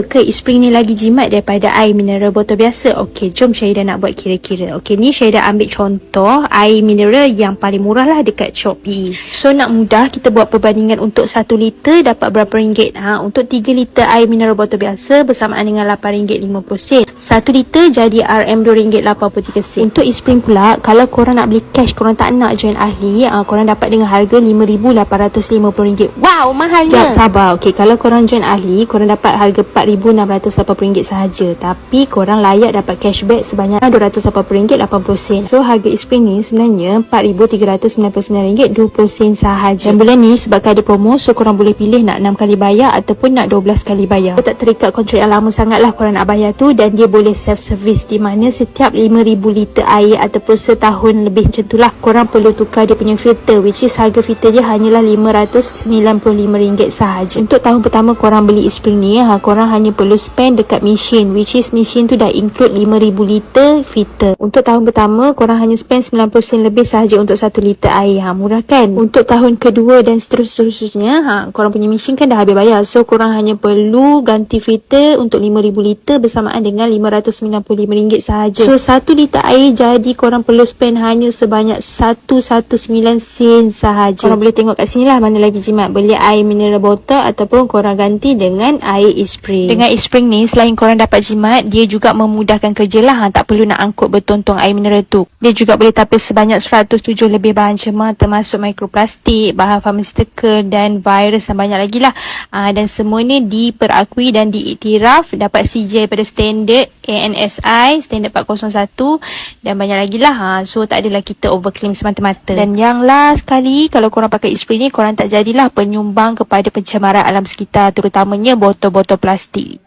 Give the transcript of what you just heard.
ke Esprit ni lagi jimat daripada air mineral botol biasa? Okey, jom Syahidah nak buat kira-kira. Okey, ni Syahidah ambil contoh air mineral yang paling murah lah dekat Shopee. So nak mudah, kita buat perbandingan untuk 1 liter dapat berapa ringgit. Untuk 3 liter air mineral botol biasa bersamaan dengan RM8.50. 1 liter jadi RM2.83. Untuk Esprit pula, kalau korang nak beli cash, korang tak nak join ahli, korang dapat dengan harga RM5,850. Wow, mahalnya. Sekejap, sabar. Okey, kalau korang join ahli, korang dapat harga RM4,680 sahaja. Tapi korang layak dapat cashback sebanyak RM280.80. So harga Esprit ni sebenarnya RM4,399.20 sahaja. Dan bulan ni sebab ada promo, so korang boleh pilih nak 6 kali bayar ataupun nak 12 kali bayar. Tak terikat kontrak yang lama sangat lah korang nak bayar tu. Dan dia boleh self-service, di mana setiap 5,000 liter air ataupun setahun lebih macam tu lah, korang perlu tukar dia punya filter, which is harga filter dia hanyalah RM595 sahaja. Untuk tahun pertama korang beli Esprit ni, korang hanya perlu spend dekat mesin, which is mesin tu dah include 5,000 liter filter. Untuk tahun pertama korang hanya spend 90 sen lebih sahaja untuk 1 liter air. Murah kan? Untuk tahun kedua dan seterusnya, korang punya mesin kan dah habis bayar, so korang hanya perlu ganti filter untuk 5,000 liter bersamaan dengan RM595 sahaja. So 1 liter air jadi korang perlu spend hanya sebanyak 119 sen sahaja. Korang boleh tengok kat sini lah mana lagi jimat, beli air mineral botol ataupun korang ganti dengan air Esprit. Dengan Esprit ni, selain korang dapat jimat, dia juga memudahkan kerja lah. Tak perlu nak angkut bertong-tong air mineral tu. Dia juga boleh tapis sebanyak 107 lebih bahan cemar, termasuk mikroplastik, bahan pharmaceutical dan virus dan banyak lagi lah. Dan semua ni diperakui dan diiktiraf dapat CJ pada standard ANSI standard 401 dan banyak lagi lah. So tak adalah kita overclaim semata-mata. Dan yang last kali, kalau korang pakai Esprit ni, korang tak jadilah penyumbang kepada pencemaran alam sekitar, terutamanya botol-botol plastik.